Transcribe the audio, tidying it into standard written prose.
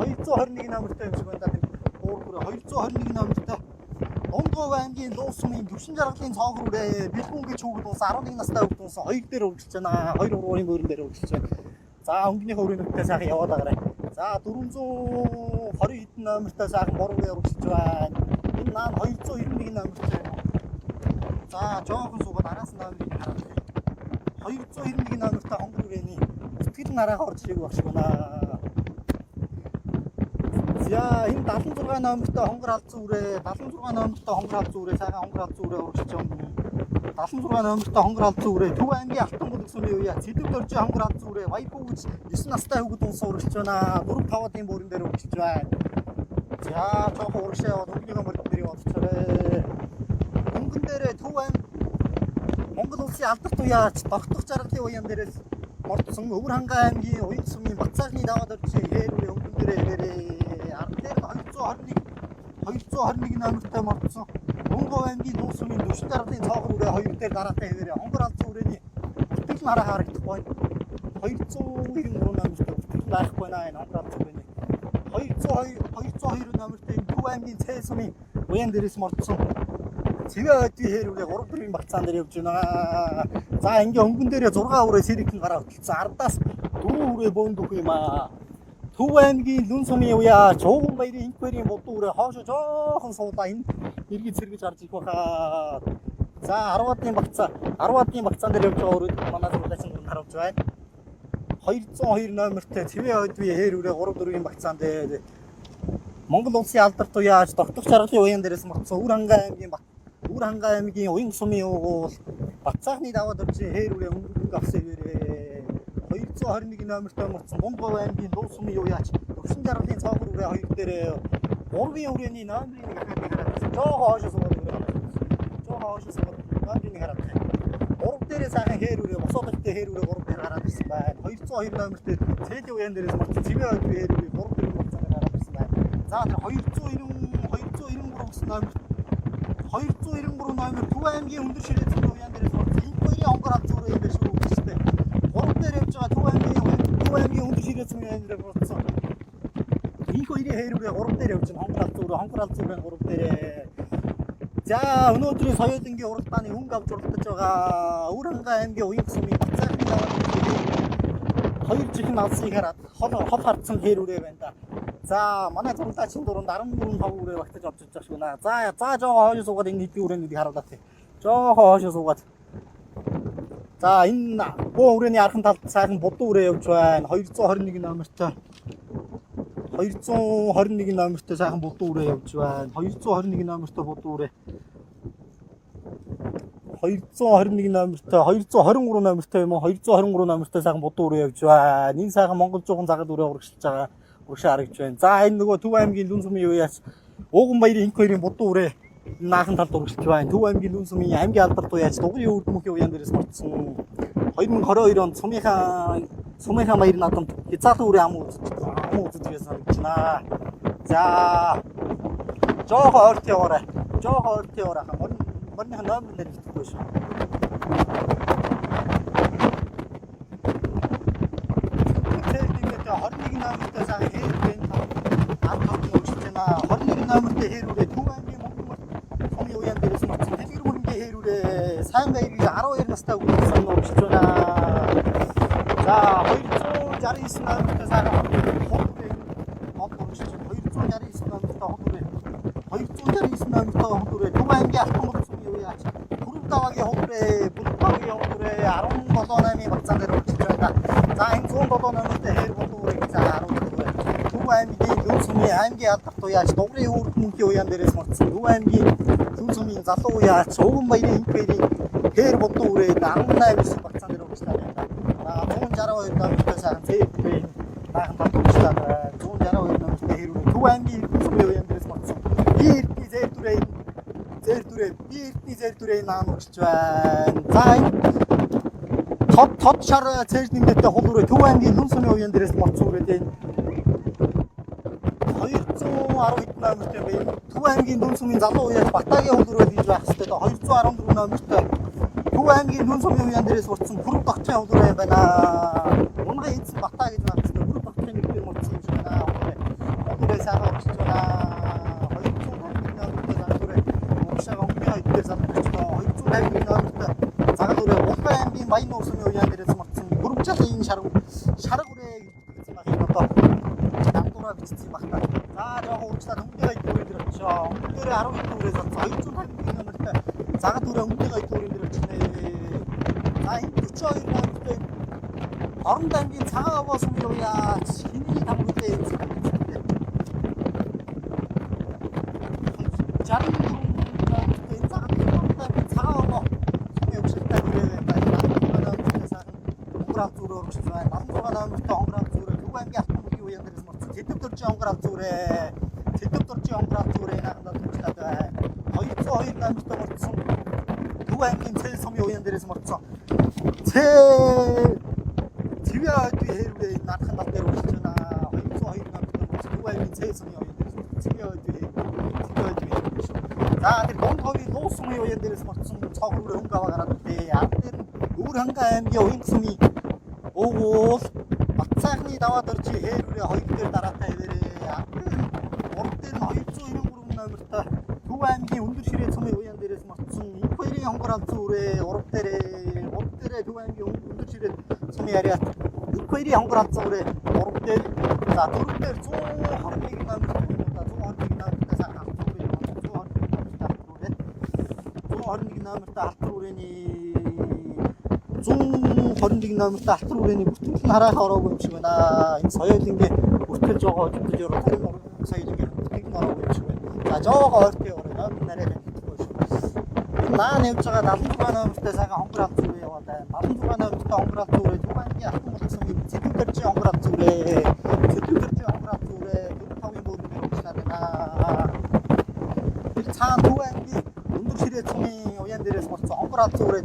221 номертой юм шиг байна. 221 номертой. Онгов аймгийн Луусмын төвшин жаргалын цоогор үрээ бэлгүүн гэж хүүхэд ус 11 настай хүүхэд ус 2 дээр үргэлжлэж байна. 2 3-ын бөөрөн дээр үргэлжлэж байна. За өнгөнийхөө өрөөнөдтэй сайхан яваад агараа. За 420 хэдэн номертой сайхан боргоор үргэлжлэж байна. Энэ маань 291 номертой. За жоохон суугаад араас нь номерыг хараад. 291 номертой хонгор үрээний сэтгэл нараагаа орж ирэх баг шиг байна. За энэ 76 номертой хонгор алдсан үрээ 76 номертой хонгор алдсан үрээ сайхан хонгор алдсан үрээ урагшиж байна. 76 номертой хонгор алдсан үрээ Төв аймгийн Алтан бүлэг сүмийн үе Цэдэг дөржин хонгор алдсан үрээ Вайпуу гэж 9 настай хүүхэд унсан урагшиж байна. 4-5-ын бүрэн дээр урагшиж байна. За жоохон урагшаа яваад өнгөнийхөө мөрд дээр явуулчихарай. Өнгөн дээрээ Төв аймаг Монгол улсын алдарт уяач тогтох жаргалын уян дээрээс мордсон Өвөр хангаа аймгийн уян сүмийн Бацаагны даваад орчин хээрүүрээ өнгөн дээрээ ирээрээ 221 номертой мордсон Онгов аймгийн Луусмын төвшин жаргалын цоогор үрээ 2 дээр дараатай хэвээрээ хонгор алдсан үрээний бүтгэл нараа харагдахгүй 293 номертой бүтгэл байхгүй наа энэ хонгор алдсан үрээний 202 номертой Төв аймгийн Цэсмын уян дээрээс мордсон Цэвэ ойдын хээрүүрээ 3 дөрвийн багцаан дээр явж байна. За ингээ өнгөн дээрээ 6 үрээ сэрэгхэн гараа хөтөлсөн 10-аас 4 үрээ бөөнд өгөх юм аа. Төв аймгийн Лүн сумын уяа Чууган баярын инкварийн будуу үрээ хоошо жоохон суудаа энэ иргэд сэргэж харж их баха. За 10-ийн багцаан дээр явж байгаа өрөөд манай зургаачин дүр харуулж байна. 202 номертой Цэвэ ойдын хээрүүрээ 3 дөрвийн багцаан дээр Монгол улсын алдарт уяач тогтох жаргалын уян дээрээс мордсон Өвөр хангаа аймгийн уян сумын уул Бацаагны даваад орчин хээрүүрээ өнгө авсан хэвээрээ 221 номертой мордсон Онгов аймгийн Луусмын уяач төвшин жаргалын цоогор үрээ 2 дээр 3-ын үрээний номерыг хараад жоохон хоошоо суугаад номерыг хараад 3 дээрээ сайхан хээрүүрээ босоодтой хээрүүрээ 3 дээр гараад ирсэн байна. 202 номертой Цэлийн уян дээрээс мордсон Цэвэ ойдын хээрүүрээ 3 дээр багцаан гараад ирсэн байна. За тэр 293 гэсэн номер 293 номер Төв аймгийн өндөр ширээцэн уян дээрээс мордсон энэ хоёрын хонгор алдсан үрээ юм биш үү гэжтэй. 3 дээр явж байгаа Төв аймгийн өндөр ширээцэн уян дээр мордсон. Энэ хоёрын хээрүүрээ 3 дээр явж байгаа хонгор алдсан үрээ 3 дээр. За өнөөдрийн соёлынгийн уралдааны өнгө авч уралдаж байгаа Өвөр хангаа аймгийн уян сумын Бацаагны даваад 2 чихэн алсыг хараад хол хардсан хээрүүрээ байна да. За манай зургаачин дуранд 14 5 үрээ багтаж авч байгаа шүү наа. За жоохон хоошоо суугаад энэ хэдийн үрээнийг харуулаад тий. Жоохон хоошоо суугаад. За энэ бөө үрээний архан талд сайхан будуу үрээ явж байна. 221 номертой. 221 номертой сайхан будуу үрээ явж байна. 221 номертой будуу үрээ. 221 номертой 223 номертой юм уу 223 номертой сайхан будуу үрээ явж байна. Энэ сайхан Монгол жуухан загад үрээ урагшилж байгаа. Урагшаа харагдж байна. За энэ нөгөө Төв аймгийн Лүн сумын уяач Ууган баярын инх хоёрын будуу үрээ наахан талд урагшилж байна. Төв аймгийн Лүн сумын аймгийн алдарт уяач Дугуйн өвөрдмөхийн уян дээрээс мордсон 2022 онд сумынхаа баяр наадамд хязгаарлан үрээ ам үзэж байсан санагдана. За жоохон ойрт яваарай. Морины номер дээр хэлчихгүй шүү. Тэгэхээр 21 номертой сайхан хээрүүрээ авч өгч байна. 21 номертой хээрүүрээ Төв аймгийн Монгол сумын уян дээрээс мордсон дэлгэр хөрөнгөний хээрүүрээ сайн баярын 12 настай хүүхэд урагшиж байна. За 269 номертой сайхан урагшиж 269 номертой хөрөнгө 269 номертой хөрөнгө Төв аймгийн Алтан бүлэг сумын уяач Бүрэн даваагийн хөрөнгө 17-8-ийн багцаан дээр урагшиж байна. За энэ 107 номертой хэр болов гэж 10 Төв аймгийн Лүн сумын аймгийн алдарт уяач Дугуйн өвөрдмөхийн уян дээрээс мордсон Төв аймгийн Лүн сумын залуу уяач Ууган баярын инх хоёрын хэр болов үрээ 18 багцаан дээр урагшиж байна. 162 номертой сайхан Цэвэ наахан талд урагшиж байна. 162 номертой хэр үрээ Төв аймгийн Лүн сумын уян дээрээс мордсон Эрдний зэр дүрээ наан урагшиж байна. За тод шар цээж нэмэлттэй хол үрээ Төв аймгийн Лүн сумын уян дээрээс мордсон үрээ дээ 210 номертой байна. Төв аймгийн Лүн сумын залуу уяач Батагийн хол үрээ хийж байх хэвээр 214 номертой Төв аймгийн Лүн сумын уян дээрээс мордсон Бүрэг Догчийн хол үрээ байна. Унгаа эзэн Батаа гэж байх хэвээр Бүрэг Догчийн нэрээр мордсон юм шиг байна. баян уурсны уян дээрээс мартсан гөрөвжлийн шарга үрээ гэсэн баг энэ одоо намдураа бичсэн баг та. За яг уурчлаа өмнөдөө идүүрээр дээр очоо. Өмнөдөр 12 дүүрээс 250 номертай загад үрээ өмнөдөө идүүрээр дээр очнэ. За энэ 42 номертай Оронд аймгийн цагаан овоо сумын уяа хиний там үлээ энэ 121 номертай алтар үрээний бүтгэл нь харахаа ороогүй юм шиг байна. Энэ соёлынгийн бүртгэж байгаа хөдөлж өрөө соёлынгийн бүтгэл нь ороогүй юм шиг байна. За жоогоо ойртын ороо номер нарийн хэлбэргүй шүү. Наан явж байгаа 76 номертай сайхан хонгор алт зүрээ яваад байна. 76 номертай хонгор алт зүрээ Түмэнгийн алтан болсон цэдэн дэржийн хонгор алт зүрээ. Цэдэн дэржийн хонгор алт зүрээ 45-ын бөөрөөр уучнаад байна. Тэр цаана Түмэнгийн өндөр ширээ цумын уян дээрээс болсон хонгор алт зүрээ